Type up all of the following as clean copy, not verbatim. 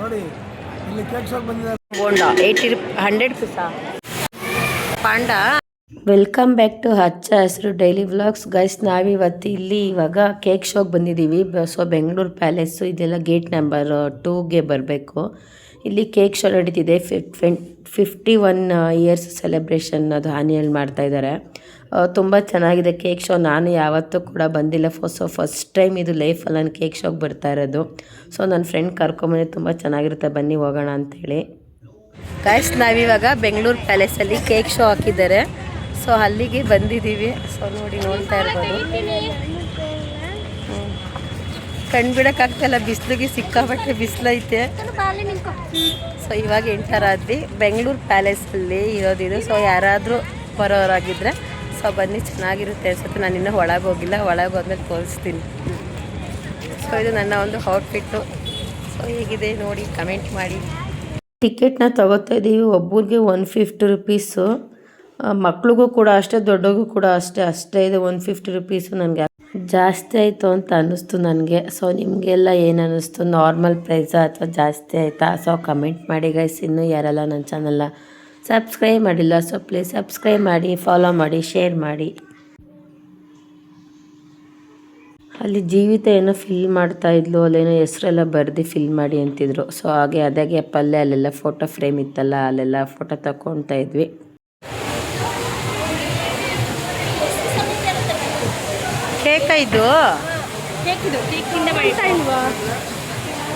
ನೋಡಿ ಇಲ್ಲಿ cake shop ಬಂದಿದೆ. ಬೋಂಡ 100 ಪೀಸಾ ಪಾಂಡ. Welcome back to Hachcha Hasiru daily vlogs guys. ನಾವಿವತ್ತು ಇವಾಗ ಕೇಕ್ ಶಾಪ್ ಬಂದಿದ್ದೀವಿ. ಸೊ ಬೆಂಗಳೂರು ಪ್ಯಾಲೇಸು ಇದೆಲ್ಲ ಗೇಟ್ ನಂಬರ್ 2ಗೆ ಬರಬೇಕು. ಇಲ್ಲಿ ಕೇಕ್ ಶೋ ನಡೀತಿದೆ. 51 ಇಯರ್ಸ್ ಸೆಲೆಬ್ರೇಷನ್ ಅದು ಆ್ಯನಿಯಲ್ ಮಾಡ್ತಾ ಇದ್ದಾರೆ. ತುಂಬ ಚೆನ್ನಾಗಿದೆ ಕೇಕ್ ಶೋ. ನಾನು ಯಾವತ್ತೂ ಕೂಡ ಬಂದಿಲ್ಲ. ಫಸ್ಟ್ ಟೈಮ್ ಇದು ಲೈಫಲ್ಲಿ ನಾನು ಕೇಕ್ ಶಾಪ್ ಬರ್ತಾ ಇರೋದು. ಸೊ ನನ್ನ ಫ್ರೆಂಡ್ ಕರ್ಕೊಂಬಂದು ತುಂಬ ಚೆನ್ನಾಗಿರುತ್ತೆ, ಬನ್ನಿ ಹೋಗೋಣ ಅಂಥೇಳಿ. ಗೈಸ್ ನಾವಿವಾಗ ಬೆಂಗಳೂರು ಪ್ಯಾಲೇಸಲ್ಲಿ ಕೇಕ್ ಶೋ ಹಾಕಿದ್ದಾರೆ. ಸೊ ಅಲ್ಲಿಗೆ ಬಂದಿದ್ದೀವಿ. ಸೊ ನೋಡ್ತಾ ಇರ್ಬೋದು. ಕಣ್ಬಿಡೋಕ್ಕಾಗ್ತಾಯಿಲ್ಲ, ಬಿಸಿಲಿಗೆ ಸಿಕ್ಕಾಪಟ್ಟೆ ಬಿಸಿಲೈತೆ. ಸೊ ಇವಾಗ ಎಂಟರ್ ಆದ್ವಿ. ಬೆಂಗಳೂರು ಪ್ಯಾಲೇಸಲ್ಲಿ ಇರೋದಿದು. ಸೊ ಯಾರಾದರೂ ಬರೋರಾಗಿದ್ದರೆ ಸೊ ಬನ್ನಿ, ಚೆನ್ನಾಗಿರುತ್ತೆ ಅನ್ಸುತ್ತೆ. ನಾನು ಇನ್ನೂ ಒಳಗೆ ಹೋಗಿಲ್ಲ, ಒಳಗೆ ಹೋದ್ಮೇಲೆ ತೋರಿಸ್ತೀನಿ. ಸೊ ಇದು ನನ್ನ ಒಂದು ಔಟ್ಫಿಟ್ಟು. ಸೊ ಹೇಗಿದೆ ನೋಡಿ ಕಮೆಂಟ್ ಮಾಡಿ. ಟಿಕೆಟ್ನ ತೊಗೋತಾ ಇದ್ದೀವಿ. ಒಬ್ಬರಿಗೆ 150 ರುಪೀಸು. ಮಕ್ಳಿಗೂ ಕೂಡ ಅಷ್ಟೇ, ದೊಡ್ಡಗೂ ಕೂಡ ಅಷ್ಟೇ ಇದೆ 150 ರುಪೀಸು. ನನಗೆ ಜಾಸ್ತಿ ಆಯಿತು ಅಂತ ಅನ್ನಿಸ್ತು ನನಗೆ. ಸೊ ನಿಮಗೆಲ್ಲ ಏನು ಅನ್ನಿಸ್ತು? ನಾರ್ಮಲ್ ಪ್ರೈಸಾ ಅಥವಾ ಜಾಸ್ತಿ ಆಯಿತಾ? ಸೊ ಕಮೆಂಟ್ ಮಾಡಿ ಗೈಸ್. ಇನ್ನೂ ಯಾರೆಲ್ಲ ನನ್ನ ಚಾನಲ್ನ ಸಬ್ಸ್ಕ್ರೈಬ್ ಮಾಡಿಲ್ಲ ಸೊ ಪ್ಲೀಸ್ ಸಬ್ಸ್ಕ್ರೈಬ್ ಮಾಡಿ, ಫಾಲೋ ಮಾಡಿ, ಶೇರ್ ಮಾಡಿ. ಅಲ್ಲಿ ಜೀವಿತ ಏನೋ ಫಿಲ್ ಮಾಡ್ತಾ ಇದ್ಲು, ಅಲ್ಲೇನೋ ಹೆಸರೆಲ್ಲ ಬರೆದು ಫಿಲ್ ಮಾಡಿ ಅಂತಿದ್ರು. ಸೊ ಅದಾಗೆ ಪಲ್ಲೆ ಅಲ್ಲೆಲ್ಲ ಫೋಟೋ ಫ್ರೇಮ್ ಇತ್ತಲ್ಲ, ಅಲ್ಲೆಲ್ಲ ಫೋಟೋ ತಗೊಳ್ತಾ ಇದ್ವಿ. ಕೇಕ್ ಇದು ಕೇಕಿಂದ ಇಲ್ವಾ?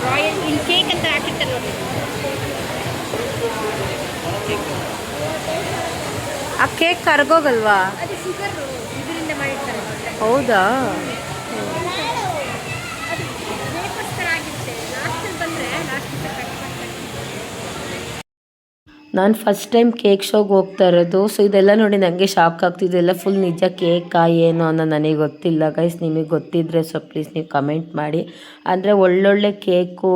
ರಾಯಲ್ ಇನ್ ಕೇಕ್ ಅಂತ ಹಾಕಿರ್ತಾರೆ ನೋಡಿ. ಆ ಕೇಕ್ ಕರ್ಗೋಗಲ್ವಾ? ಇದರಿಂದ ಮಾಡಿರ್ತಾರೆ. ಹೌದಾ? ನಾನು ಫಸ್ಟ್ ಟೈಮ್ ಕೇಕ್ ಶೋಗೆ ಹೋಗ್ತಾ ಇರೋದು. ಸೊ ಇದೆಲ್ಲ ನೋಡಿ ನನಗೆ ಶಾಕ್ ಆಗ್ತಿದ್ದೆಲ್ಲ ಫುಲ್ ನಿಜ ಕೇಕಾ ಏನು ಅನ್ನೋ ನನಗೆ ಗೊತ್ತಿಲ್ಲ ಗೈಸ್. ನಿಮಗೆ ಗೊತ್ತಿದ್ದರೆ ಸೊ ಪ್ಲೀಸ್ ನೀವು ಕಮೆಂಟ್ ಮಾಡಿ. ಅಂದರೆ ಒಳ್ಳೊಳ್ಳೆ ಕೇಕು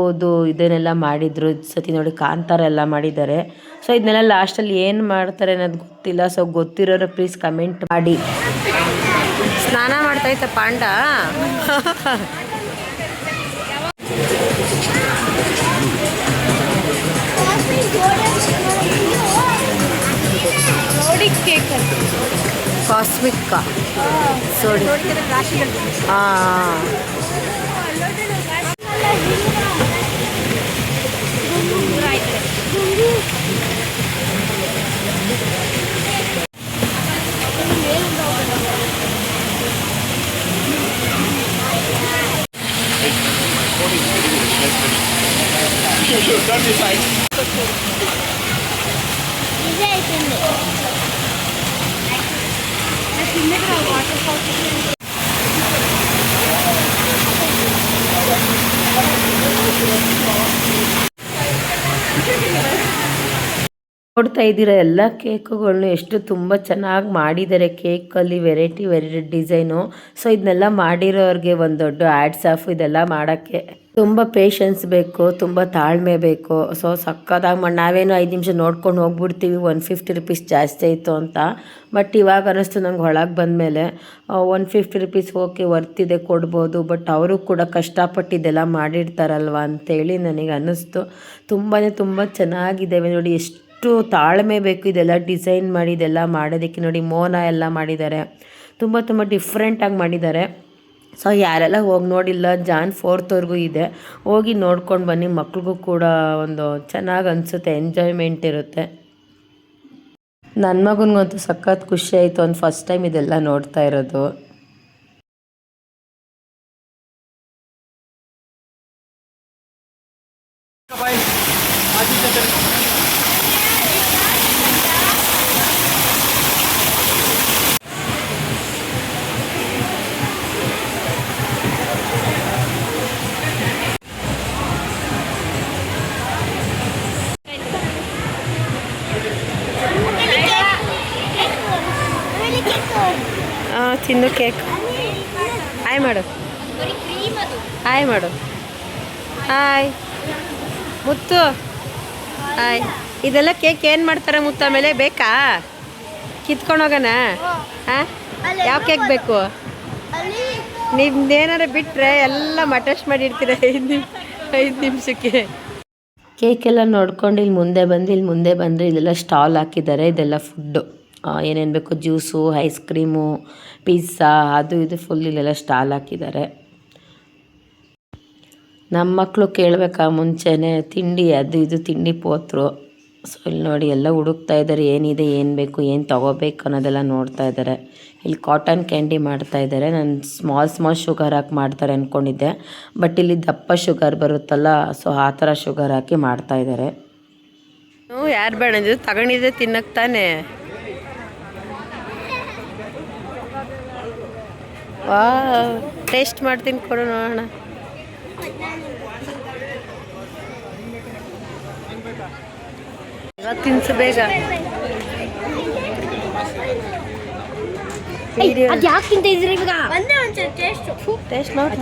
ಇದನ್ನೆಲ್ಲ ಮಾಡಿದರು. ಸತಿ ನೋಡಿ ಕಾಂತಾರ ಎಲ್ಲ ಮಾಡಿದ್ದಾರೆ. ಸೊ ಇದನ್ನೆಲ್ಲ ಲಾಸ್ಟಲ್ಲಿ ಏನು ಮಾಡ್ತಾರೆ ಅನ್ನೋದು ಗೊತ್ತಿಲ್ಲ. ಸೊ ಗೊತ್ತಿರೋರು ಪ್ಲೀಸ್ ಕಮೆಂಟ್ ಮಾಡಿ. ಸ್ನಾನ ಮಾಡ್ತಾಯಿತ್ತ ಪಾಂಡ. ಕಾಸ್ಮಿಕ್ ಸೋಡಿ. ಹಾಂ ನೋಡ್ತಾ ಇದ್ದೀರಾ ಎಲ್ಲ ಕೇಕುಗಳನ್ನು ಎಷ್ಟು ತುಂಬ ಚೆನ್ನಾಗಿ ಮಾಡಿದ್ದಾರೆ. ಕೇಕಲ್ಲಿ ವೆರೈಟಿ ಡಿಸೈನು. ಸೊ ಇದನ್ನೆಲ್ಲ ಮಾಡಿರೋರಿಗೆ ಒಂದು ದೊಡ್ಡ ಹ್ಯಾಟ್ಸ್ ಆಫ್. ಇದೆಲ್ಲ ಮಾಡೋಕ್ಕೆ ತುಂಬ ಪೇಷನ್ಸ್ ಬೇಕು, ತುಂಬ ತಾಳ್ಮೆ ಬೇಕು. ಸೊ ಸಕ್ಕತ್ತಾಗಿ ನಾವೇನು 5 ನಿಮಿಷ ನೋಡ್ಕೊಂಡು ಹೋಗ್ಬಿಡ್ತೀವಿ 150 ರುಪೀಸ್ ಜಾಸ್ತಿ ಆಯಿತು ಅಂತ. ಬಟ್ ಇವಾಗ ಅನ್ನಿಸ್ತು ನಂಗೆ ಒಳಗೆ ಬಂದಮೇಲೆ 150 ರುಪೀಸ್ ಓಕೆ ವರ್ತಿದೆ, ಕೊಡ್ಬೋದು. ಬಟ್ ಅವರು ಕೂಡ ಕಷ್ಟಪಟ್ಟಿದ್ದೆಲ್ಲ ಮಾಡಿರ್ತಾರಲ್ವ ಅಂತೇಳಿ ನನಗೆ ಅನ್ನಿಸ್ತು. ತುಂಬ ಚೆನ್ನಾಗಿದ್ದಾವೆ ನೋಡಿ. ಎಷ್ಟು ತಾಳ್ಮೆ ಬೇಕು ಇದೆಲ್ಲ ಡಿಸೈನ್ ಮಾಡಿ ಇದೆಲ್ಲ ಮಾಡೋದಕ್ಕೆ. ನೋಡಿ ಮೋನ ಎಲ್ಲ ಮಾಡಿದ್ದಾರೆ, ತುಂಬ ಡಿಫ್ರೆಂಟಾಗಿ ಮಾಡಿದ್ದಾರೆ. ಸೊ ಯಾರೆಲ್ಲ ಹೋಗಿ ನೋಡಿಲ್ಲ, ಜಾನ್ 4th ಇದೆ, ಹೋಗಿ ನೋಡ್ಕೊಂಡು ಬನ್ನಿ. ಮಕ್ಳಿಗೂ ಕೂಡ ಒಂದು ಚೆನ್ನಾಗಿ ಅನಿಸುತ್ತೆ, ಎಂಜಾಯ್ಮೆಂಟ್ ಇರುತ್ತೆ. ನನ್ನ ಮಗನಿಗಂತೂ ಸಖತ್ ಖುಷಿ ಆಯಿತು. ಅವ್ನು ಫಸ್ಟ್ ಟೈಮ್ ಇದೆಲ್ಲ ನೋಡ್ತಾ ಇರೋದು. ತಿಂದು ಕೇಕ್ ಹಾಯ್ ಮಾಡು, ಹಾಯ್ ಮಾಡು, ಹಾಯ್ ಮುತ್ತು, ಹಾಯ್. ಇದೆಲ್ಲ ಕೇಕ್ ಏನು ಮಾಡ್ತಾರೆ ಮುತ್ತು? ಆಮೇಲೆ ಬೇಕಾ? ಕಿತ್ಕೊಂಡು ಹೋಗೋಣ? ಹಾಂ, ಯಾವ ಕೇಕ್ ಬೇಕು? ನಿಮ್ದೇನಾರು ಬಿಟ್ಟರೆ ಎಲ್ಲ ಮಟಶ್ ಮಾಡಿರ್ತೀರ 5 ನಿಮಿಷಕ್ಕೆ. ಕೇಕೆಲ್ಲ ನೋಡ್ಕೊಂಡು ಇಲ್ಲಿ ಮುಂದೆ ಬಂದರೆ ಇಲ್ಲೆಲ್ಲ ಸ್ಟಾಲ್ ಹಾಕಿದ್ದಾರೆ. ಇದೆಲ್ಲ ಫುಡ್ಡು, ಏನೇನು ಬೇಕು ಜ್ಯೂಸು, ಐಸ್ ಕ್ರೀಮು, ಪಿಜ್ಜಾ, ಅದು ಇದು ಫುಲ್ ಇಲ್ಲೆಲ್ಲ ಸ್ಟಾಲ್ ಹಾಕಿದ್ದಾರೆ. ನಮ್ಮ ಮಕ್ಕಳು ಕೇಳಬೇಕಾ ಮುಂಚೆನೇ ತಿಂಡಿ, ಅದು ಇದು ತಿಂಡಿ ಪೋತ್ರು. ಸೊ ಇಲ್ಲಿ ನೋಡಿ ಎಲ್ಲ ಹುಡುಕ್ತಾ ಇದ್ದಾರೆ, ಏನಿದೆ, ಏನು ಬೇಕು, ಏನು ತೊಗೋಬೇಕು ಅನ್ನೋದೆಲ್ಲ ನೋಡ್ತಾ ಇದ್ದಾರೆ. ಇಲ್ಲಿ ಕಾಟನ್ ಕ್ಯಾಂಡಿ ಮಾಡ್ತಾ ಇದ್ದಾರೆ. ನಾನು ಸ್ಮಾಲ್ ಶುಗರ್ ಹಾಕಿ ಮಾಡ್ತಾರೆ ಅಂದ್ಕೊಂಡಿದ್ದೆ, ಬಟ್ ಇಲ್ಲಿ ದಪ್ಪ ಶುಗರ್ ಬರುತ್ತಲ್ಲ, ಸೊ ಆ ಥರ ಶುಗರ್ ಹಾಕಿ ಮಾಡ್ತಾ ಇದ್ದಾರೆ. ಯಾರು ಬೇಡ ತಗೊಂಡಿದ್ದೆ ತಿನ್ನಕ್ಕೆ ತಾನೆ. ವಾ, ಟೇಸ್ಟ್ ಮಾಡ್ತೀನಿ, ಕೊಡು ನೋಡೋಣ. ತಿನ್ಸು ಬೇಗ. ಟೇಸ್ಟ್ ನೋಡಿ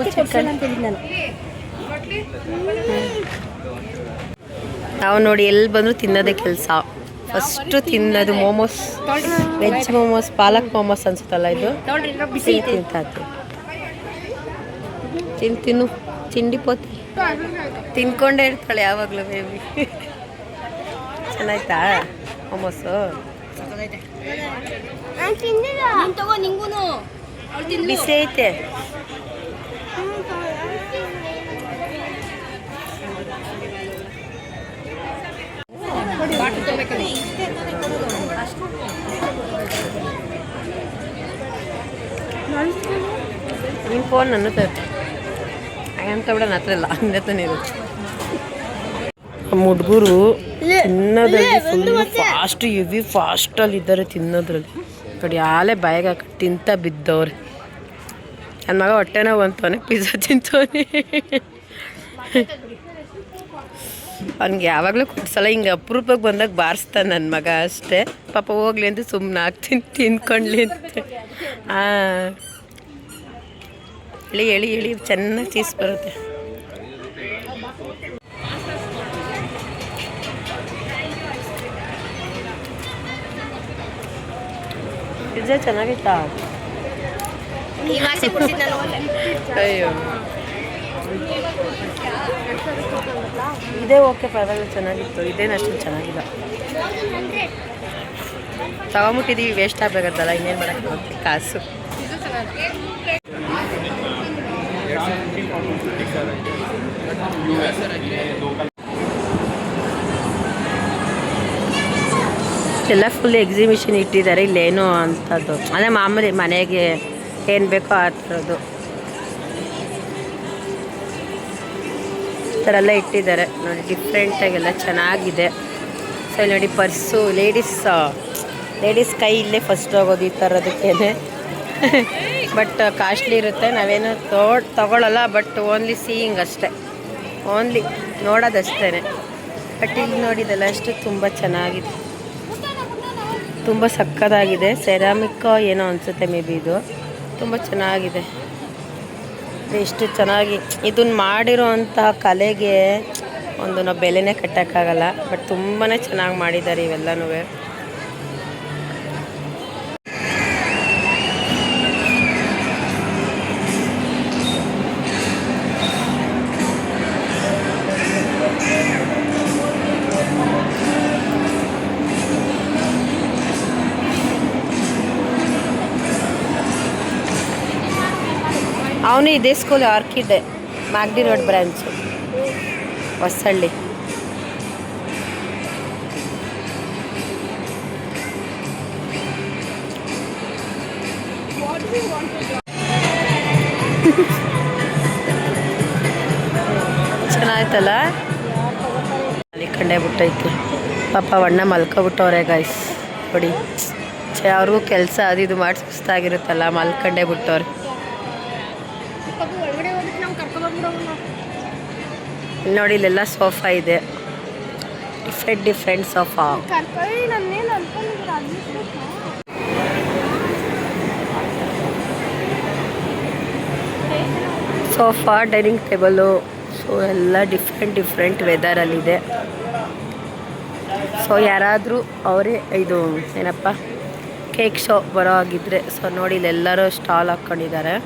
ನಾವು ನೋಡಿ ಎಲ್ಲಿ ಬಂದರೂ ತಿನ್ನೋದೇ ಕೆಲಸ. ಫಸ್ಟು ತಿನ್ನೋದು ಮೋಮೋಸ್, ವೆಜ್ ಮೋಮೋಸ್, ಪಾಲಕ್ ಮೋಮೋಸ್ ಅನ್ಸುತ್ತಲ್ಲ ಇದು. ತಿನ್ನು ತಿಂಡಿ ಪೋತಿ ತಿನ್ಕೊಂಡೇ ಇರ್ತಾಳೆ ಯಾವಾಗಲೂ ಬೇಬಿ. ಚೆನ್ನಾಯ್ತಾ ಮೋಮೋಸು? ಬಿಸಿ ಐತೆ. ನಿನ್ನ ಫೋನ್ ನನ್ನ ಅಂತ ಬಿಡ ಹತ್ರ ಇಲ್ಲ, ಹಂಗೆ ತಾನೇ ಇರುತ್ತೆ. ನಮ್ಮ ಹುಡುಗರು ತಿನ್ನೋದ್ರಲ್ಲಿ ಫುಲ್ ಹೆವಿ ಫಾಸ್ಟಲ್ಲಿ ಇದ್ದಾರೆ ತಿನ್ನೋದ್ರಲ್ಲಿ. ನೋಡಿ ಆಲೆ ಬಾಯಿಗೆ ಹಾಕಿ ತಿಂತ ಬಿದ್ದವ್ರೆ. ನನ್ನ ಮಗ ಹೊಟ್ಟೆ ನೋವು ಅಂತವನೆ, ಪಿಜ್ಜಾ ತಿಂತವನೆ. ಅವ್ನಿಗೆ ಯಾವಾಗಲೂ ಕೊಡ್ಸಲ್ಲ, ಹಿಂಗೆ ಅಪರೂಪಕ್ಕೆ ಬಂದಾಗ ಬಾರಿಸ್ತಾನೆ ನನ್ನ ಮಗ ಅಷ್ಟೇ. ಪಾಪ ಹೋಗ್ಲಿ ಅಂತ ಸುಮ್ಮನೆ ಹಾಕ್ತೀನಿ, ತಿನ್ಕೊಂಡ್ಲಿ ಅಂತ. ಎಳಿ ಎಳಿ ಚೆನ್ನಾಗಿ ಚೀಸ್ ಬರುತ್ತೆ. ಪಿಜ್ಜಾ ಚೆನ್ನಾಗಿತ್ತಾ? ಅಯ್ಯೋ ಇದೇ ಓಕೆ, ಪರವಾಗಿಲ್ಲ, ಚೆನ್ನಾಗಿತ್ತು. ಇದೇನಷ್ಟು ಚೆನ್ನಾಗಿಲ್ಲ. ತಗೊಂಬಿಟ್ಟಿದ್ದೀವಿ, ವೇಸ್ಟ್ ಆಗಬೇಕದ್ದಲ್ಲ, ಇನ್ನೇನು ಮಾಡೋಕ್ಕೆ ಹೋಗ್ತೀವಿ ಕಾಸು. ಎಲ್ಲ ಫುಲ್ ಎಕ್ಸಿಬಿಷನ್ ಇಟ್ಟಿದ್ದಾರೆ. ಇಲ್ಲೇನೋ ಅಂಥದ್ದು ಅದೇ ಮಾಮೂಲಿ ಮನೆಗೆ ಏನು ಬೇಕೋ ಆ ಥರದ್ದು ಈ ಥರ ಎಲ್ಲ ಇಟ್ಟಿದ್ದಾರೆ ನೋಡಿ. ಡಿಫ್ರೆಂಟಾಗೆಲ್ಲ ಚೆನ್ನಾಗಿದೆ. ಸೊ ಇಲ್ಲಿ ನೋಡಿ ಪರ್ಸು, ಲೇಡೀಸ್ ಕೈ ಇಲ್ಲೇ ಫಸ್ಟ್ ಹೋಗೋದು ಈ ಥರದಕ್ಕೇನೆ. ಬಟ್ ಕಾಸ್ಟ್ಲಿ ಇರುತ್ತೆ. ನಾವೇನು ತಗೊಳ್ಳಲ್ಲ, ಬಟ್ ಓನ್ಲಿ ಸೀಯಿಂಗ್ ಅಷ್ಟೇ, ಓನ್ಲಿ ನೋಡೋದಷ್ಟೇ. ಬಟ್ ಇಲ್ಲಿ ನೋಡಿದೆಲ್ಲ ಅಷ್ಟು ತುಂಬ ಚೆನ್ನಾಗಿದೆ, ತುಂಬ ಸಕ್ಕತ್ತಾಗಿದೆ. ಸೆರಾಮಿಕ್ ಏನೋ ಅನಿಸುತ್ತೆ ಮೇ ಬಿ ಇದು. ತುಂಬ ಚೆನ್ನಾಗಿದೆ. ಎಷ್ಟು ಚೆನ್ನಾಗಿ ಇದನ್ನು ಮಾಡಿರೋ ಅಂತಹ ಕಲೆಗೆ ಒಂದು ನಾವು ಬೆಲೆನೇ ಕಟ್ಟೋಕ್ಕಾಗಲ್ಲ. ಬಟ್ ತುಂಬಾ ಚೆನ್ನಾಗಿ ಮಾಡಿದ್ದಾರೆ ಇವೆಲ್ಲನೂ. ಅವನು ಇದೇ school orchid, Magadi road branch, Hosahalli. ಚೆನ್ನಾಯ್ತಲ್ಲ, ಅಲ್ಲಿ ಕಂಡೇ ಬಿಟ್ಟೈತಿ. ಪಾಪ ಅಣ್ಣ ಮಲ್ಕೊಬಿಟ್ಟವ್ರೆ ಗೈಸ್ ನೋಡಿ. ಅವ್ರಿಗೂ ಕೆಲಸ ಅದು ಇದು ಮಾಡಿ ಸುಸ್ತಾಗಿರುತ್ತಲ್ಲ, ಮಲ್ಕಂಡೇ ಬಿಟ್ಟವ್ರೆ. ಇಲ್ಲಿ ನೋಡಿ, ಇಲ್ಲೆಲ್ಲ ಸೋಫಾ ಇದೆ, different sofa. Sofa, dining table, so ಎಲ್ಲ ಡಿಫ್ರೆಂಟ್ ವೆದರಲ್ಲಿದೆ. ಸೊ ಯಾರಾದರೂ ಅವರೇ ಇದು ಏನಪ್ಪ ಕೇಕ್ ಶಾಪ್ ಬರೋ ಆಗಿದ್ದರೆ, ಸೊ ನೋಡಿ ಇಲ್ಲೆಲ್ಲರೂ ಸ್ಟಾಲ್ ಹಾಕ್ಕೊಂಡಿದ್ದಾರೆ.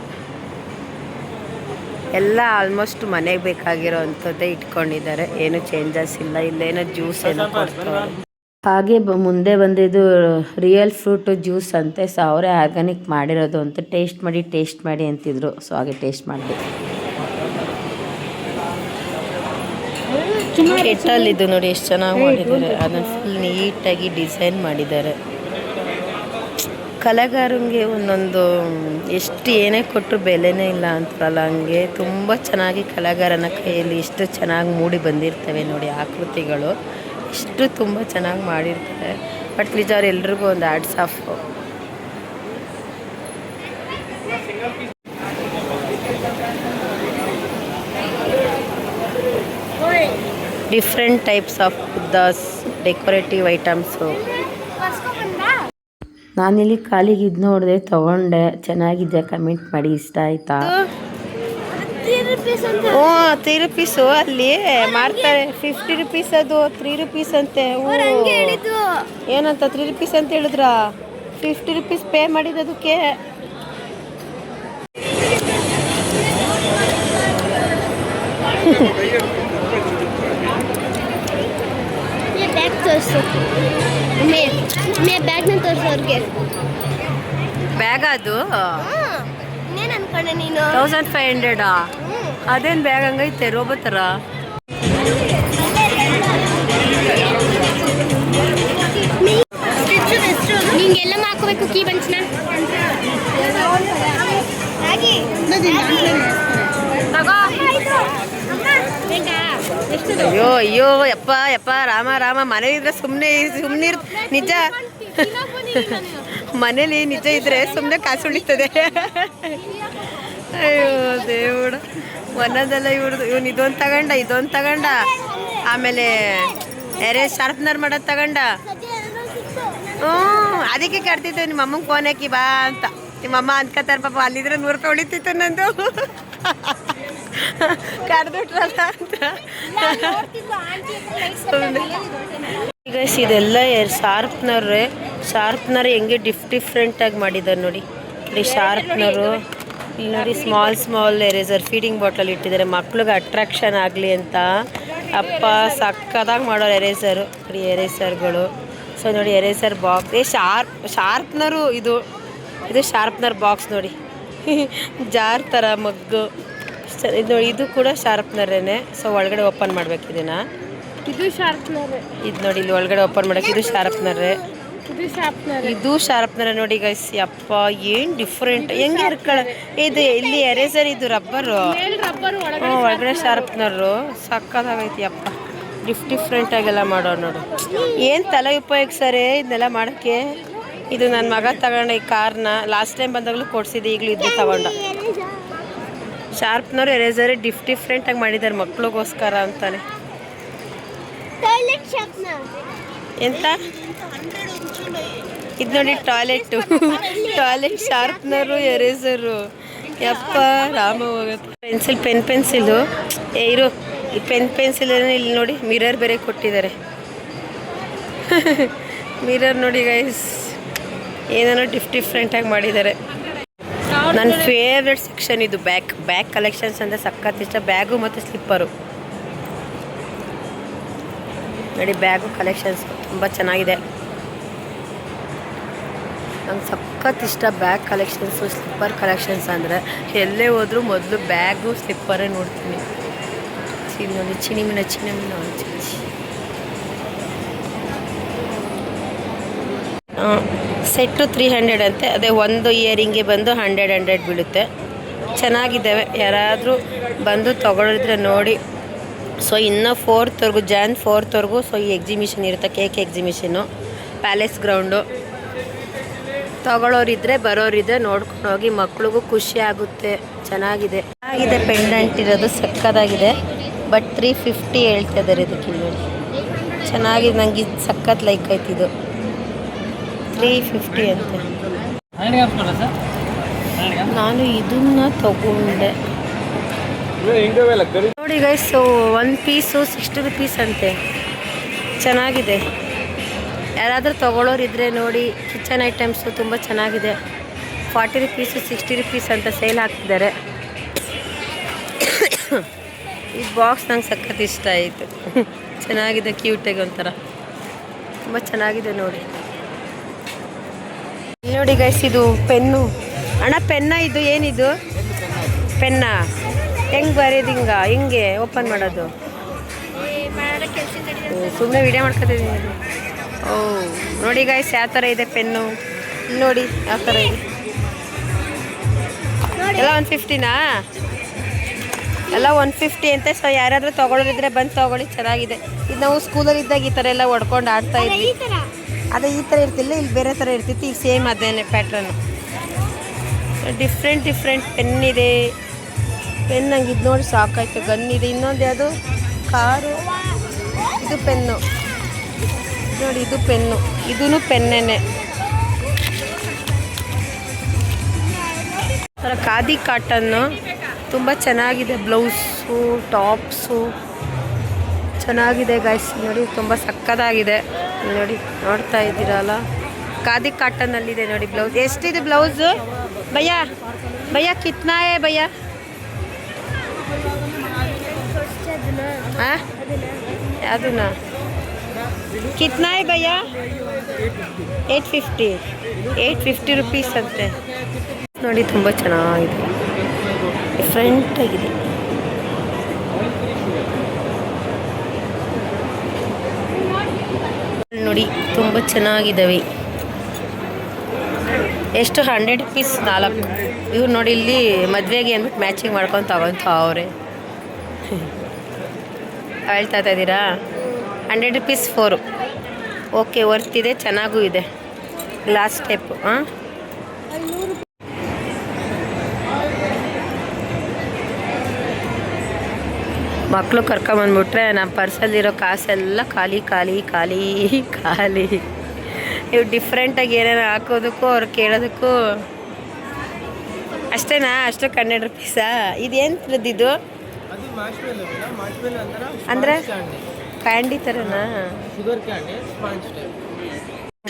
ಎಲ್ಲ ಆಲ್ಮೋಸ್ಟ್ ಮನೆಗೆ ಬೇಕಾಗಿರೋ ಅಂಥದ್ದೇ ಇಟ್ಕೊಂಡಿದ್ದಾರೆ, ಏನು ಚೇಂಜಸ್ ಇಲ್ಲ. ಇಲ್ಲೇನೋ ಜ್ಯೂಸ್ ಏನೋ ಕೊಡ್ತಾರೆ. ಹಾಗೆ ಮುಂದೆ ಬಂದಿದ್ದು ರಿಯಲ್ ಫ್ರೂಟ್ ಜ್ಯೂಸ್ ಅಂತೆ. ಸೊ ಅವರೇ ಆರ್ಗ್ಯಾನಿಕ್ ಮಾಡಿರೋದು ಅಂತ ಟೇಸ್ಟ್ ಮಾಡಿ ಅಂತಿದ್ರು. ಸೊ ಹಾಗೆ ಟೇಸ್ಟ್ ಮಾಡಿದೆ. ಕೆಟಲ್ ಇದು ನೋಡಿ ಎಷ್ಟು ಚೆನ್ನಾಗಿ ಮಾಡಿದ್ದಾರೆ. ಅದನ್ನು ಫುಲ್ ನೀಟಾಗಿ ಡಿಸೈನ್ ಮಾಡಿದ್ದಾರೆ. ಕಲೆಗಾರಂಗೆ ಒಂದೊಂದು ಎಷ್ಟು ಏನೇ ಕೊಟ್ಟರು ಬೆಲೆನೇ ಇಲ್ಲ ಅಂತಾರಲ್ಲ, ಹಂಗೆ ತುಂಬ ಚೆನ್ನಾಗಿ ಕಲೆಗಾರನ ಕೈಯಲ್ಲಿ ಎಷ್ಟು ಚೆನ್ನಾಗಿ ಮೂಡಿ ಬಂದಿರ್ತವೆ ನೋಡಿ ಆಕೃತಿಗಳು. ಇಷ್ಟು ತುಂಬ ಚೆನ್ನಾಗಿ ಮಾಡಿರ್ತಾರೆ. ಬಟ್ ನಿಜ ಎಲ್ರಿಗೂ ಒಂದು hats off. Different types of Buddhas, decorative items. ನಾನಿಲ್ಲಿ ಖಾಲಿಗೆ ಇದು ನೋಡಿದೆ, ತೊಗೊಂಡೆ. ಚೆನ್ನಾಗಿದೆ, ಕಮೆಂಟ್ ಮಾಡಿ ಇಷ್ಟ ಆಯ್ತಾ. 3 ರೂಪೀಸು ಅಲ್ಲಿ ಮಾಡ್ತಾರೆ. 50 ರೂಪೀಸ್ ಅದು 3 ರೂಪೀಸ್ ಅಂತೆ. ಏನಂತ 3 ರೂಪೀಸ್ ಅಂತ ಹೇಳಿದ್ರ? 50 ರೂಪೀಸ್ ಪೇ ಮಾಡಿದ್ದಕ್ಕೆ. ಬ್ಯಾಗ್ ಅದು 1500. ಅದೇನು ಬ್ಯಾಗ್ ಹಂಗೈತೆ ರೋಬೋ ಥರ. ನಿಂಗೆಲ್ಲ ಹಾಕೋಬೇಕು ಕೀ ಬಂಚನ. ಅಯ್ಯೋ ಅಯ್ಯೋ ಯಪ್ಪ ಯಪ್ಪ ರಾಮ ಮನೆ ಇದ್ರೆ ಸುಮ್ಮನೆ ನಿಜ. ಮನೇಲಿ ನಿಜ ಇದ್ರೆ ಸುಮ್ಮನೆ ಕಾಸು ಉಳಿತದೆ. ಅಯ್ಯೋ ದೇವಡ, ಒಂದೊಂದೆಲ್ಲ ಇವನು ಇದೊಂದು ತಗೊಂಡ, ಆಮೇಲೆ ಎರೇಸ್ ಶಾರ್ಪ್ನರ್ ಮಾಡೋದು ತಗೊಂಡ. ಅದಕ್ಕೆ ಕಟ್ತಿತ್ತು ನಿಮ್ಮ ಅಮ್ಮಂಗೆ ಫೋನ್ ಹಾಕಿ ಬಾ ಅಂತ. ನಿಮ್ಮಮ್ಮ ಅನ್ಕೋತಾರೆ ಪಾಪ, ಅಲ್ಲಿದ್ರೆ 100 ರೂಪಾಯಿ ಉಳಿತಿತ್ತು ನಂದು. ಕರೆದುಟ್ರಲ್ಲ ಅಂತ. ಈಗ ಇದೆಲ್ಲ ಶಾರ್ಪ್ನರ್ ಹೆಂಗೆ ಡಿಫ್ರೆಂಟಾಗಿ ಮಾಡಿದ್ದಾರೆ ನೋಡಿ. ಇಲ್ಲಿ ಶಾರ್ಪ್ನರು, ಇಲ್ಲಿ ನೋಡಿ ಸ್ಮಾಲ್ ಎರೇಸರ್ ಫೀಡಿಂಗ್ ಬಾಟಲ್ ಇಟ್ಟಿದ್ದಾರೆ ಮಕ್ಳಿಗೆ ಅಟ್ರಾಕ್ಷನ್ ಆಗಲಿ ಅಂತ. ಅಪ್ಪ ಸಕ್ಕದಾಗಿ ಮಾಡೋರು ಎರೇಸರ್ಗಳು. ಸೊ ನೋಡಿ ಎರೇಸರ್ ಬಾಕ್ಸ್, ಶಾರ್ಪ್ನರು ಇದು ಶಾರ್ಪ್ನರ್ ಬಾಕ್ಸ್ ನೋಡಿ. ಜಾರ್ ಥರ ಮಗ್ಗು ಇದು ನೋಡಿ. ಇದು ಕೂಡ ಶಾರ್ಪ್ನರೇನೆ. ಸೊ ಒಳಗಡೆ ಓಪನ್ ಮಾಡ್ಬೇಕು ಇದನ್ನು. ಇದು ಶಾರ್ಪ್ನರ್. ಇದು ನೋಡಿ ಇಲ್ಲಿ ಒಳಗಡೆ ಓಪನ್ ಮಾಡೋಕೆ ಇದು ಶಾರ್ಪ್ನರೇ. ಇದು ಶಾರ್ಪ್ನರ್ ನೋಡಿ ಗೈಸ್. ಅಪ್ಪ ಏನು ಡಿಫ್ರೆಂಟ್, ಹೆಂಗೆ ಇದು ಇಲ್ಲಿ ಎರೇಸರ್, ಇದು ರಬ್ಬರು, ಒಳಗಡೆ ಶಾರ್ಪ್ನರು. ಸಕ್ಕತ್ತಾಗೈತಿ ಅಪ್ಪ. ಡಿಫ್ರೆಂಟಾಗೆಲ್ಲ ಮಾಡೋರು ನೋಡು. ಏನು ತಲೆ ಉಪಯೋಗಿಸ್ತಾರೆ ಇದನ್ನೆಲ್ಲ ಮಾಡೋಕ್ಕೆ. ಇದು ನನ್ನ ಮಗ ತಗೊಂಡ ಈ ಕಾರ್ನ. ಲಾಸ್ಟ್ ಟೈಮ್ ಬಂದಾಗಲೂ ಕೊಡಿಸಿದ್ದೆ, ಈಗಲೂ ಇದು ತಗೊಂಡ. ಶಾರ್ಪ್ನರು ಎರೇಸರ್ ಡಿಫ್ರೆಂಟಾಗಿ ಮಾಡಿದ್ದಾರೆ ಮಕ್ಳಿಗೋಸ್ಕರ ಅಂತಾನೆ. ಎಂತ ಇದು ನೋಡಿ ಟಾಯ್ಲೆಟ್ ಶಾರ್ಪ್ನರು ಎರೇಸರು. ಯಪ್ಪ ರಾಮ ಹೋಗುತ್ತೆ. ಪೆನ್ಸಿಲು ಇರು. ಈ ಪೆನ್ಸಿಲನ್ನು ಇಲ್ಲಿ ನೋಡಿ ಮಿರರ್ ಬೇರೆ ಕೊಟ್ಟಿದ್ದಾರೆ. ಮಿರರ್ ನೋಡಿ ಗೈಸ್, ಏನೇನೋ ಡಿಫ್ರೆಂಟಾಗಿ ಮಾಡಿದ್ದಾರೆ. ನನ್ನ ಫೇವ್ರೆಟ್ ಸೆಕ್ಷನ್ ಇದು ಬ್ಯಾಗ್ ಕಲೆಕ್ಷನ್ಸ್ ಅಂದರೆ ಸಖತ್ ಇಷ್ಟ. ಬ್ಯಾಗು ಮತ್ತು ಸ್ಲಿಪ್ಪರು ನೋಡಿ. ಬ್ಯಾಗು ಕಲೆಕ್ಷನ್ಸ್ ತುಂಬ ಚೆನ್ನಾಗಿದೆ. ನಂಗೆ ಸಖತ್ ಇಷ್ಟ ಬ್ಯಾಗ್ ಕಲೆಕ್ಷನ್ಸು, ಸ್ಲಿಪ್ಪರ್ ಕಲೆಕ್ಷನ್ಸ್ ಅಂದರೆ. ಎಲ್ಲೇ ಹೋದರೂ ಮೊದಲು ಬ್ಯಾಗು ಸ್ಲಿಪ್ಪರೇ ನೋಡ್ತೀನಿ. ನೋಡಿ ಚಿನಿಮಿನ ಸೆಟ್ಟು 300 ಅಂತೆ. ಅದೇ ಒಂದು ಇಯರಿಂಗ್ಗೆ ಬಂದು 100 ಬೀಳುತ್ತೆ. ಚೆನ್ನಾಗಿದ್ದಾವೆ, ಯಾರಾದರೂ ಬಂದು ತೊಗೊಳಿದ್ರೆ ನೋಡಿ. ಸೊ ಇನ್ನು 4th Jan 4th ಸೊ ಈ ಎಕ್ಸಿಬಿಷನ್ ಇರುತ್ತೆ, ಕೇಕ್ ಎಕ್ಸಿಬಿಷನ್ನು, ಪ್ಯಾಲೇಸ್ ಗ್ರೌಂಡು. ತಗೊಳ್ಳೋರಿದ್ರೆ ಬರೋರಿದ್ರೆ ನೋಡ್ಕೊಂಡು ಹೋಗಿ, ಮಕ್ಳಿಗೂ ಖುಷಿ ಆಗುತ್ತೆ. ಚೆನ್ನಾಗಿದೆ ಪೆಂಡೆಂಟ್ ಇರೋದು ಸಕ್ಕತ್ತಾಗಿದೆ. ಬಟ್ 350 ಹೇಳ್ತಾ ಇದ್ದಾರೆ ಇದಕ್ಕೆ. ನೋಡಿ ಚೆನ್ನಾಗಿದೆ, ನನಗೆ ಇದು ಸಖತ್ ಲೈಕ್ ಆಯ್ತು. ಇದು 350 ಅಂತೆ. ನಾನು ಇದನ್ನ ತಗೊಂಡೆ ನೋಡಿ ಗೈಸ್. ಒಂದು ಪೀಸು 60 ರೂಪೀಸ್ ಅಂತೆ. ಚೆನ್ನಾಗಿದೆ, ಯಾರಾದರೂ ತೊಗೊಳ್ಳೋರಿದ್ರೆ ನೋಡಿ. ಕಿಚನ್ ಐಟಮ್ಸು ತುಂಬ ಚೆನ್ನಾಗಿದೆ. 40 ರೂಪೀಸು 60 ರೂಪೀಸ್ ಅಂತ ಸೇಲ್ ಹಾಕ್ತಿದ್ದಾರೆ. ಈ ಬಾಕ್ಸ್ ನಂಗೆ ಸಖತ್ ಇಷ್ಟ ಆಯಿತು. ಚೆನ್ನಾಗಿದೆ, ಕ್ಯೂಟಾಗಿ ಒಂಥರ ತುಂಬ ಚೆನ್ನಾಗಿದೆ ನೋಡಿ. ನೋಡಿ ಗೈಸ್, ಇದು ಪೆನ್ನು. ಅಣ್ಣ ಪೆನ್ನ ಇದು ಏನಿದು? ಪೆನ್ನ ಹೆಂಗೆ ಬರೆಯೋದು? ಹಿಂಗೆ ಓಪನ್ ಮಾಡೋದು? ಸುಮ್ಮನೆ ವಿಡಿಯೋ ಮಾಡ್ಕೊತಿದ್ದೀನಿ. ಓ ನೋಡಿ ಗೈಸ್, ಯಾವ ಥರ ಇದೆ ಪೆನ್ನು ನೋಡಿ, ಯಾವ ಥರ ಇದೆ. ಎಲ್ಲ 150ನಾ? ಎಲ್ಲ 150 ಅಂತೆ. ಸೊ ಯಾರಾದರೂ ತೊಗೊಳೋರಿದ್ರೆ ಬಂದು ತೊಗೊಳ್ಳಿ, ಚೆನ್ನಾಗಿದೆ. ಇದು ನಾವು ಸ್ಕೂಲಲ್ಲಿ ಇದ್ದಾಗ ಈ ಥರ ಎಲ್ಲ ಹೊಡ್ಕೊಂಡು ಆಡ್ತಾ ಇದ್ವಿ. ಅದೇ ಈ ಥರ ಇರ್ತಿಲ್ಲ, ಇಲ್ಲಿ ಬೇರೆ ಥರ ಇರ್ತಿತ್ತು. ಈಗ ಸೇಮ್ ಅದೇನೆ ಪ್ಯಾಟ್ರನ್ನು. ಡಿಫ್ರೆಂಟ್ ಪೆನ್ ಇದೆ. ಪೆನ್ ನಂಗೆ ಇದು ನೋಡಿ ಸಾಕಾಯ್ತು. ಗನ್ ಇದೆ. ಇನ್ನೊಂದು ಯಾವುದು? ಕಾರು. ಇದು ಪೆನ್ನು ನೋಡಿ, ಇದು ಪೆನ್ನು. ಇದೂ ಪೆನ್ನೇನೆ. ಥರ ಖಾದಿ ಕಾಟನ್ನು ತುಂಬ ಚೆನ್ನಾಗಿದೆ. ಬ್ಲೌಸು, ಟಾಪ್ಸು ಚೆನ್ನಾಗಿದೆ ಗೈಸ್. ನೋಡಿ ತುಂಬ ಸಕ್ಕತ್ತಾಗಿದೆ ನೋಡಿ, ನೋಡ್ತಾ ಇದ್ದೀರಲ್ಲ. ಖಾದಿ ಕಾಟನ್ನಲ್ಲಿದೆ ನೋಡಿ ಬ್ಲೌಸ್. ಎಷ್ಟಿದೆ ಬ್ಲೌಸು ಭಯ್ಯ ಕಿತ್ನಾ ಹೇ ಭಯ್ಯ? ಹಾಂ ಯಾವುದನ್ನ? ಕಿತ್ನಾ ಹೇ ಭಯ್ಯ? 850 ರುಪೀಸ್ ಅಂತೆ ನೋಡಿ. ತುಂಬ ಚೆನ್ನಾಗಿದೆ, ಡಿಫ್ರೆಂಟ್ ಆಗಿದೆ. ನೋಡಿ ತುಂಬ ಚೆನ್ನಾಗಿದ್ದಾವೆ. ಎಷ್ಟು? 100 ರುಪೀಸ್ 4. ಇವ್ರು ನೋಡಿ ಇಲ್ಲಿ ಮದುವೆಗೆ ಅಂದ್ಬಿಟ್ಟು ಮ್ಯಾಚಿಂಗ್ ಮಾಡ್ಕೊಂಡು ತಗೊತಾವ್ರೆ. ಹೇಳ್ತಾ ಇದ್ದೀರಾ? 100 ರುಪೀಸ್ 4. ಓಕೆ, ವರ್ತಿದೆ, ಚೆನ್ನಾಗೂ ಇದೆ. Glass type. ಹಾಂ, ಮಕ್ಕಳು ಕರ್ಕೊಂಬಂದ್ಬಿಟ್ರೆ ನಮ್ಮ ಪರ್ಸಲ್ಲಿರೋ ಕಾಸೆಲ್ಲ ಖಾಲಿ. ಇವು ಡಿಫ್ರೆಂಟಾಗಿ ಏನೇನು ಹಾಕೋದಕ್ಕೂ ಅವ್ರು ಕೇಳೋದಕ್ಕೂ ಅಷ್ಟೇನಾ? ಅಷ್ಟಕ್ಕೆ 100 ರುಪೀಸಾ? ಇದೇನು ಅಂದರೆ ಕ್ಯಾಂಡಿ ಥರನಾ?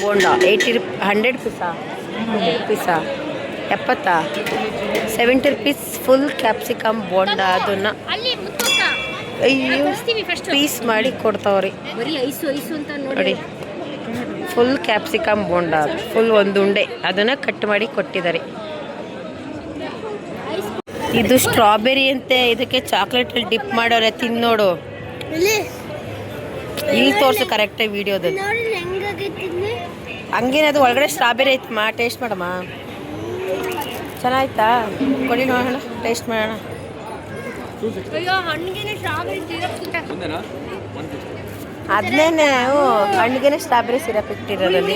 ಬೋಂಡ 100 ರುಪೀಸಾ? 70 70 ರುಪೀಸ್ ಫುಲ್ ಕ್ಯಾಪ್ಸಿಕಮ್ ಬೋಂಡ. ಅದನ್ನು ಪೀಸ್ ಮಾಡಿ ಕೊಡ್ತಾವ್ರಿ ನೋಡಿ. ಫುಲ್ ಕ್ಯಾಪ್ಸಿಕಮ್ ಬೋಂಡ, ಫುಲ್ ಒಂದು ಉಂಡೆ, ಅದನ್ನು ಕಟ್ ಮಾಡಿ ಕೊಟ್ಟಿದ್ದಾರೆ. ಇದು ಸ್ಟ್ರಾಬೆರಿ ಅಂತೆ. ಇದಕ್ಕೆ ಚಾಕ್ಲೇಟಲ್ಲಿ ಡಿಪ್ ಮಾಡೋರೆ, ತಿನ್ನೋಡು. ಇಲ್ಲಿ ತೋರಿಸು ಕರೆಕ್ಟಾಗಿ ವಿಡಿಯೋದಲ್ಲಿ. ಹಂಗೇನದು ಒಳಗಡೆ ಸ್ಟ್ರಾಬೆರಿ ಐತಮ್ಮ, ಟೇಸ್ಟ್ ಮಾಡಮ್ಮ. ಚೆನ್ನಾಯ್ತಾ? ಕೊಡಿ ನೋಡೋಣ, ಟೇಸ್ಟ್ ಮಾಡೋಣ. ಅದನ್ನೇ ಹಣ್ಣಿಗೆ ಸ್ಟ್ರಾಬೆರಿ ಸಿರಪ್ ಇಟ್ಟಿರೋದಲ್ಲಿ.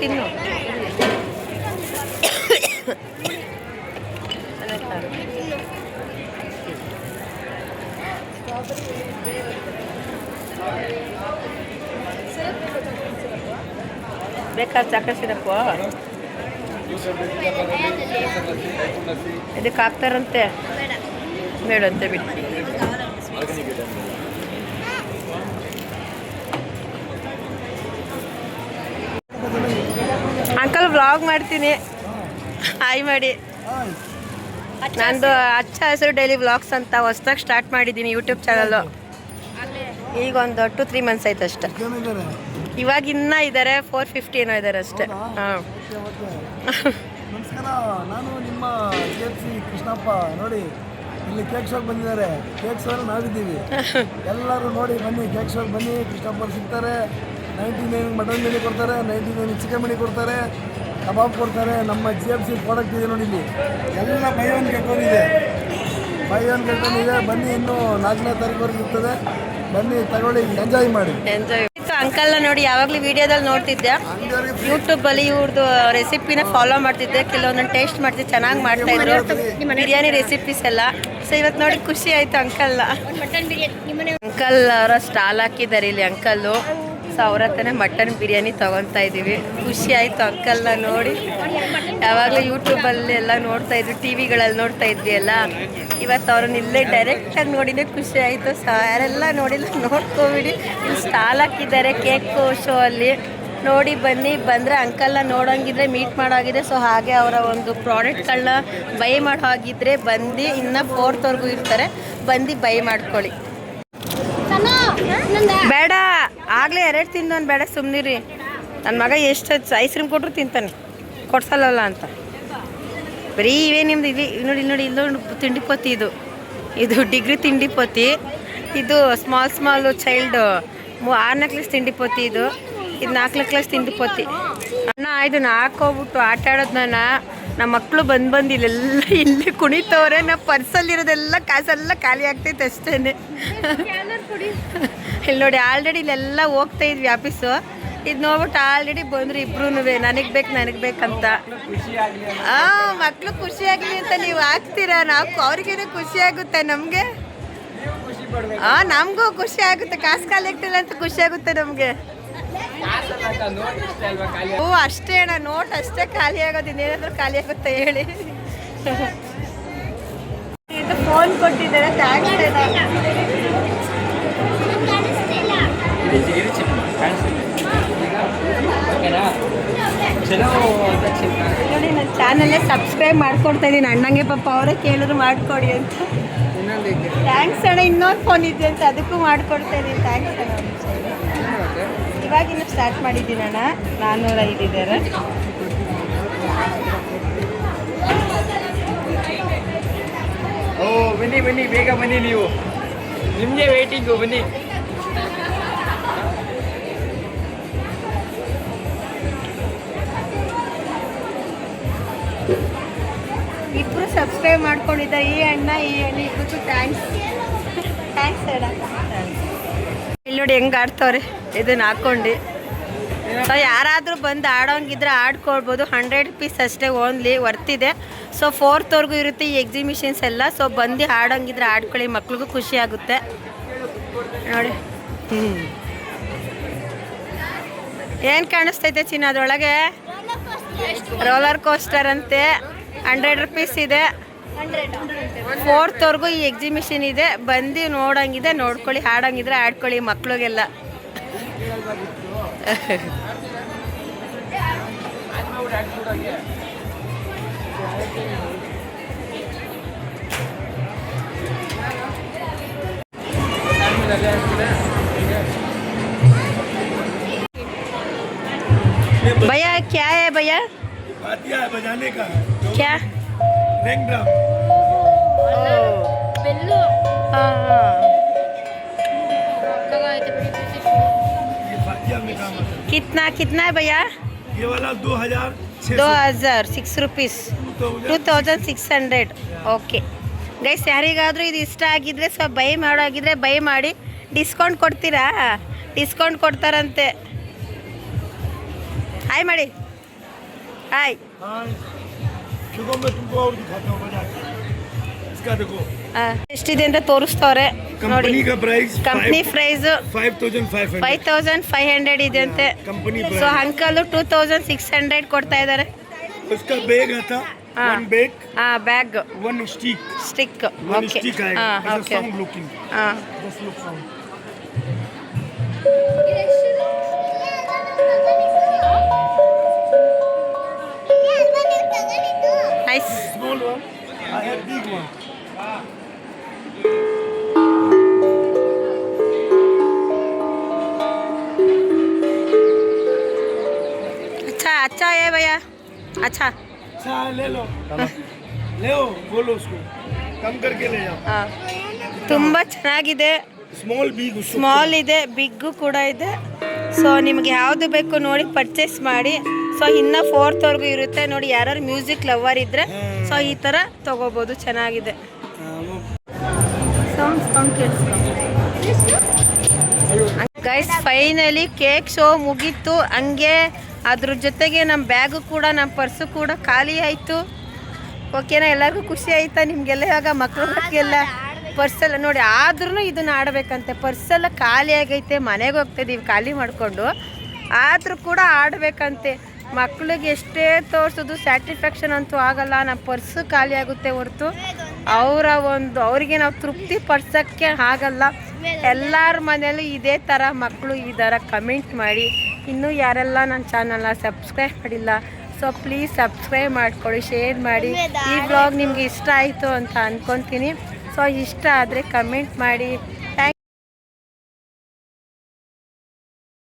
ತಿನ್ನು ಬೇಕಾದ್ರೆ ಚಾಕ್ಲೇಟ್ ಸಿರಪ್ಪು ಇದಕ್ಕೆ ಹಾಕ್ತಾರಂತೆ. ಬೇಡಂತೆ ಬಿಟ್ಟು. ಅಂಕಲ್ ವ್ಲಾಗ್ ಮಾಡ್ತೀನಿ, ಹಾಯ್ ಮಾಡಿ. ನಂದು ಹಚ್ಚ ಹಸಿರು ಡೈಲಿ ವ್ಲಾಗ್ಸ್ ಅಂತ ಹೊಸ್ದಾಗಿ ಸ್ಟಾರ್ಟ್ ಮಾಡಿದ್ದೀನಿ ಯೂಟ್ಯೂಬ್ ಚಾನಲ್ಲು. ಈಗ ಒಂದು 2-3 ಮಂತ್ಸ್ ಆಯ್ತು ಅಷ್ಟೆ. ಇವಾಗ ಇನ್ನೂ ಇದ್ದಾರೆ 450 ಏನೋ ಇದ್ದಾರೆ ಅಷ್ಟೇ. ಹಾಂ, ನಮಸ್ಕಾರ. ನಾನು ನಿಮ್ಮ KFC ಕೃಷ್ಣಪ್ಪ. ನೋಡಿ ಇಲ್ಲಿ ಕೇಕ್ ಶಾಪ್ ಬಂದಿದ್ದಾರೆ. ಕೇಕ್ ಶಾಪ್ ನಾವಿದ್ದೀವಿ. ಎಲ್ಲರೂ ನೋಡಿ ಬನ್ನಿ, ಕೇಕ್ ಶಾಪ್ ಬನ್ನಿ. ಕೃಷ್ಣಪ್ಪ ಸಿಗ್ತಾರೆ. 99 ಮಟನ್ ಬಿರಿಯಾನಿ ಕೊಡ್ತಾರೆ, 99 ಚಿಕನ್ ಬಿರಿಯಾನಿ ಕೊಡ್ತಾರೆ, ಕಬಾಬ್ ಕೊಡ್ತಾರೆ. ನಮ್ಮ KFC ಪ್ರಾಡಕ್ಟ್ ಇದೆ ನೋಡಿ. ಇಲ್ಲಿ ಎಲ್ಲ ಬೈ ಒನ್ ಗೆಟ್ ಒನ್ ಇದೆ. ಬನ್ನಿ, ಇನ್ನೂ 4ನೇ ತಾರೀಕುವರೆಗೆ ಇರ್ತದೆ. ಬನ್ನಿ, ತಗೊಳ್ಳಿ, ಎಂಜಾಯ್ ಮಾಡಿ. ಅಂಕಲ್ನ ನೋಡಿ ಯಾವಾಗಲೂ ವಿಡಿಯೋದಲ್ಲಿ ನೋಡ್ತಿದ್ದೆ, ಯೂಟ್ಯೂಬಲ್ಲಿ ಇವ್ರದ್ದು ರೆಸಿಪಿನ ಫಾಲೋ ಮಾಡ್ತಿದ್ದೆ. ಕೆಲವೊಂದನ್ನು ಟೇಸ್ಟ್ ಮಾಡ್ತಿದ್ದೆ, ಚೆನ್ನಾಗಿ ಮಾಡ್ತಾಯಿದ್ರು ಬಿರಿಯಾನಿ ರೆಸಿಪೀಸ್ ಎಲ್ಲ. ಸೊ ಇವತ್ತು ನೋಡಿ ಖುಷಿ ಆಯಿತು ಅಂಕಲ್ನ. ಅಂಕಲ್ ಅವರ ಸ್ಟಾಲ್ ಹಾಕಿದ್ದಾರೆ ಇಲ್ಲಿ ಅಂಕಲ್ಲು. ಸೊ ಅವ್ರ ಹತ್ರನೇ ಮಟನ್ ಬಿರಿಯಾನಿ ತೊಗೊತಾ ಇದ್ದೀವಿ. ಖುಷಿ ಆಯಿತು ಅಂಕಲ್ನ ನೋಡಿ. ಯಾವಾಗಲೂ ಯೂಟ್ಯೂಬಲ್ಲಿ ಎಲ್ಲ ನೋಡ್ತಾ ಇದ್ವಿ, ಟಿ ವಿಗಳಲ್ಲಿ ನೋಡ್ತಾ ಇದ್ವಿ ಎಲ್ಲ. ಇವತ್ತು ಅವ್ರನ್ನ ಇಲ್ಲೇ ಡೈರೆಕ್ಟಾಗಿ ನೋಡಿನೇ ಖುಷಿ ಆಯಿತು. ಸೊ ಯಾರೆಲ್ಲ ನೋಡಿಲ್ಲ ನೋಡ್ಕೊಬಿಡಿ. ಇಲ್ಲಿ ಸ್ಟಾಲ್ ಹಾಕಿದ್ದಾರೆ ಕೇಕ್ ಶೋ ಅಲ್ಲಿ. ನೋಡಿ ಬನ್ನಿ. ಬಂದರೆ ಅಂಕಲ್ನ ನೋಡೋಂಗಿದ್ರೆ ಮೀಟ್ ಮಾಡೋಂಗಿದ್ರೆ ಸೊ ಹಾಗೆ ಅವರ ಒಂದು ಪ್ರಾಡಕ್ಟ್ಗಳನ್ನ ಬೈ ಮಾಡೋ ಹಾಗಿದ್ರೆ ಬಂದು ಇನ್ನು 4th ಇರ್ತಾರೆ, ಬಂದು ಬೈ ಮಾಡ್ಕೊಳ್ಳಿ. ಬೇಡ ಆಗಲೇ 2 ತಿಂದವನು ಬೇಡ ಸುಮ್ಮನಿರಿ. ನನ್ನ ಮಗ ಎಷ್ಟು ಐಸ್ ಕ್ರೀಮ್ ಕೊಟ್ಟರು ತಿಂತಾನೆ, ಕೊಡ್ಸಲ್ಲ ಅಂತ. ಬರೀ ಇವೇ ನಿಮ್ದು ಇಲ್ಲಿ ನೋಡಿ ನೋಡಿ ಇಲ್ಲೊಂದು ತಿಂಡಿ ಪೋತಿ, ಇದು ಡಿಗ್ರಿ ತಿಂಡಿ ಪೋತಿ, ಇದು ಸ್ಮಾಲ್ ಚೈಲ್ಡ್ 6ನೇ ಕ್ಲಾಸ್ ತಿಂಡಿ ಪೋತಿ, ಇದು 4ನೇ ಕ್ಲಾಸ್ ತಿಂಡಿ ಪೋತಿ. ಅಣ್ಣ ಇದನ್ನ ಹಾಕೋಗ್ಬಿಟ್ಟು ಆಟ ಆಡೋದು ನಮ್ಮ ಮಕ್ಕಳು ಬಂದು ಇಲ್ಲೆಲ್ಲ ಇಲ್ಲಿ ಕುಣಿತವ್ರೆ. ನಮ್ಮ ಪರ್ಸಲ್ಲಿರೋದೆಲ್ಲ ಕಾಸೆಲ್ಲ ಖಾಲಿ ಆಗ್ತೈತೆ ಅಷ್ಟೇ. ಇಲ್ಲಿ ನೋಡಿ ಆಲ್ರೆಡಿ ಇಲ್ಲೆಲ್ಲ ಹೋಗ್ತಾ ಇದ್ವಿ ಆಫೀಸು. ಇದು ನೋಡ್ಬಿಟ್ಟು ಆಲ್ರೆಡಿ ಬಂದರು ಇಬ್ರು ನನಗೆ ಬೇಕಂತ. ಮಕ್ಕಳು ಖುಷಿ ಆಗಲಿ ಅಂತ ನೀವು ಹಾಕ್ತೀರಾ, ಅವ್ರಿಗೇನು ಖುಷಿ ಆಗುತ್ತೆ, ನಮಗೆ ನಮಗೂ ಖುಷಿ ಆಗುತ್ತೆ. ಕಾಸು ಖಾಲಿ ಆಗ್ತಿಲ್ಲ ಅಂತ ಖುಷಿ ಆಗುತ್ತೆ ನಮಗೆ. ಅಷ್ಟೇ ಅಣ್ಣ, ನೋಟ್ ಅಷ್ಟೇ ಖಾಲಿ ಆಗೋದು, ಇನ್ನೇನಾದ್ರೂ ಖಾಲಿ ಆಗುತ್ತೆ ಹೇಳಿ. ಇದು ಫೋನ್ ಕೊಟ್ಟಿದ್ದಾರೆ, ಥ್ಯಾಂಕ್ಸ್ ನೋಡಿ. ನನ್ನ ಚಾನಲ್ಲೇ ಸಬ್ಸ್ಕ್ರೈಬ್ ಮಾಡ್ಕೊಡ್ತಾ ಇದ್ದೀನಿ. ಅಣ್ಣಂಗೆ ಪಾಪ ಅವರೇ ಕೇಳಿದ್ರು ಮಾಡಿಕೊಡಿ ಅಂತ. ಥ್ಯಾಂಕ್ಸ್ ಅಣ್ಣ. ಇನ್ನೊಂದು ಫೋನ್ ಇದೆ ಅಂತ ಅದಕ್ಕೂ ಮಾಡಿಕೊಡ್ತಾ ಇದ್ದೀನಿ. ಥ್ಯಾಂಕ್ಸ್ ಅಣ್ಣ. ಇವಾಗಿನ್ನೂ ಸ್ಟಾರ್ಟ್ ಮಾಡಿದ್ದೀನಿ ಅಣ್ಣ. 405 ಇದ್ದಾರೆ. ಬನ್ನಿ ಬೇಗ ಬನ್ನಿ, ನೀವು ನಿಮಗೆ ವೇಟಿಂಗು, ಬನ್ನಿ. ಇಬ್ಬರು ಸಬ್ಸ್ಕ್ರೈಬ್ ಮಾಡ್ಕೊಂಡಿದ್ದಾರೆ, ಈ ಅಣ್ಣ ಇಬ್ಬರಿಗೂ ಥ್ಯಾಂಕ್ಸ್ ಅಣ್ಣ. ಇಲ್ಲಿ ನೋಡಿ ಹೆಂಗೆ ಆಡ್ತವ್ರೆ ಇದನ್ನ ಹಾಕ್ಕೊಂಡು. ಸೊ ಯಾರಾದರೂ ಬಂದು ಆಡೋಂಗಿದ್ರೆ ಆಡ್ಕೊಳ್ಬೋದು. 100 rupees ಅಷ್ಟೇ ಓನ್ಲಿ, ವರ್ತಿದೆ. ಸೊ 4th ಇರುತ್ತೆ ಈ ಎಕ್ಸಿಬಿಷನ್ಸ್ ಎಲ್ಲ. ಸೊ ಬಂದು ಆಡೋಂಗಿದ್ರೆ ಆಡ್ಕೊಳ್ಳಿ, ಮಕ್ಳಿಗೂ ಖುಷಿ ಆಗುತ್ತೆ ನೋಡಿ. ಏನು ಕಾಣಿಸ್ತೈತೆ ಚಿನ್ನ ಅದರೊಳಗೆ? ರೋಲರ್ ಕೋಸ್ಟರ್ ಅಂತೆ. 100 rupees ಇದೆ. 4th ಈ ಎಕ್ಸಿಬಿಷನ್ ಇದೆ. ಬಂದು ನೋಡೋಂಗಿದೆ ನೋಡ್ಕೊಳ್ಳಿ, ಆಡೋಂಗಿದ್ರೆ ಆಡ್ಕೊಳ್ಳಿ ಮಕ್ಳಿಗೆಲ್ಲ. भैया क्या है भैया? पातिया है बजाने का। क्या? Rank drum. ಬೆಲ್ಲು ये पातिया में काम आता है। कितना है भैया? ये वाला 2006 rupees, 2600. ಓಕೆ ಗೈಸ್, ಯಾರಿಗಾದರೂ ಇದು ಇಷ್ಟ ಆಗಿದ್ರೆ ಸ್ವಲ್ಪ ಬೈ ಮಾಡೋಗಿದ್ರೆ ಬೈ ಮಾಡಿ. ಡಿಸ್ಕೌಂಟ್ ಕೊಡ್ತೀರಾ? ಡಿಸ್ಕೌಂಟ್ ಕೊಡ್ತಾರಂತೆ. ಹಾಯ್ ಮಾಡಿ, ಹಾಯ್. देखो मैं तुमको और दिखाता हूँ बजा के। इसका देखो ಎಷ್ಟಿದೆ ಅಂತ ತೋರಿಸ್ತವ್ರೆ ನೋಡಿ. कंपनी का प्राइस ಕಂಪ್ನಿ ಪ್ರೈಸ್ 5500 ಇದೆ ಅಂತೆ. कंपनी ಸೊ ಅಂಕಲ್ 2600 ಕೊಡ್ತಾ ಇದ್ದಾರೆ. उसका बैग आता, one bag, bag, one stick, stick. One okay, stick आएगा। ऐसा okay. Sound looking, just look sound. Nice. Small one, I have big one. अच्छा है भैया, अच्छा. अच्छा ले लो, बोलो उसको कम करके ले जाओ। ತುಂಬ ಚೆನ್ನಾಗಿದೆ. स्मॉल बिग, ಸ್ಮಾಲ್ ಇದೆ, ಬಿಗ್ಗು ಕೂಡ ಇದೆ. ಸೊ ನಿಮಗೆ ಯಾವುದು ಬೇಕು ನೋಡಿ ಪರ್ಚೇಸ್ ಮಾಡಿ. ಸೊ ಇನ್ನು 4th ಇರುತ್ತೆ ನೋಡಿ. ಯಾರು ಮ್ಯೂಸಿಕ್ ಲವರ್ ಇದ್ದರೆ ಸೊ ಈ ಥರ ತೊಗೋಬೋದು, ಚೆನ್ನಾಗಿದೆ. ಸೌಂಡ್ ಕೇಳಿಸ್ಕೊ ಗೈಸ್. ಫೈನಲಿ ಕೇಕ್ ಶೋ ಮುಗೀತು. ಹಂಗೆ ಅದ್ರ ಜೊತೆಗೆ ನಮ್ಮ ಬ್ಯಾಗು ಕೂಡ ನಮ್ಮ ಪರ್ಸು ಕೂಡ ಖಾಲಿ ಆಯಿತು. ಓಕೆನಾ? ಎಲ್ಲರಿಗೂ ಖುಷಿ ಆಯಿತಾ? ನಿಮಗೆಲ್ಲ ಇವಾಗ ಮಕ್ಕಳಿಗೆಲ್ಲ ಪರ್ಸೆಲ್ಲ ನೋಡಿ. ಆದ್ರೂ ಇದನ್ನ ಆಡಬೇಕಂತೆ. ಪರ್ಸೆಲ್ಲ ಖಾಲಿ ಆಗೈತೆ, ಮನೆಗೆ ಹೋಗ್ತಾಯಿದ್ದೀವಿ ಖಾಲಿ ಮಾಡಿಕೊಂಡು. ಆದರೂ ಕೂಡ ಆಡಬೇಕಂತೆ. ಮಕ್ಳಿಗೆ ಎಷ್ಟೇ ತೋರಿಸೋದು ಸ್ಯಾಟಿಸ್ಫ್ಯಾಕ್ಷನ್ ಅಂತೂ ಆಗಲ್ಲ. ನಮ್ಮ ಪರ್ಸು ಖಾಲಿ ಆಗುತ್ತೆ ಹೊರತು ಅವರಿಗೆ ನಾವು ತೃಪ್ತಿ ಪಡಿಸೋಕ್ಕೆ ಆಗಲ್ಲ. ಎಲ್ಲರ ಮನೆಯಲ್ಲೂ ಇದೇ ಥರ ಮಕ್ಕಳು ಈ ಥರ ಕಮೆಂಟ್ ಮಾಡಿ ಇನ್ನೂ ಯಾರೆಲ್ಲ ನನ್ನ ಚಾನಲ್ನ ಸಬ್ಸ್ಕ್ರೈಬ್ ಮಾಡಿಲ್ಲ ಸೊ ಪ್ಲೀಸ್ ಸಬ್ಸ್ಕ್ರೈಬ್ ಮಾಡ್ಕೊಳ್ಳಿ, ಶೇರ್ ಮಾಡಿ. ಈ ವ್ಲಾಗ್ ನಿಮ್ಗೆ ಇಷ್ಟ ಆಯಿತು ಅಂತ ಅಂದ್ಕೊತೀನಿ. ಸೊ ಇಷ್ಟ ಆದರೆ ಕಮೆಂಟ್ ಮಾಡಿ.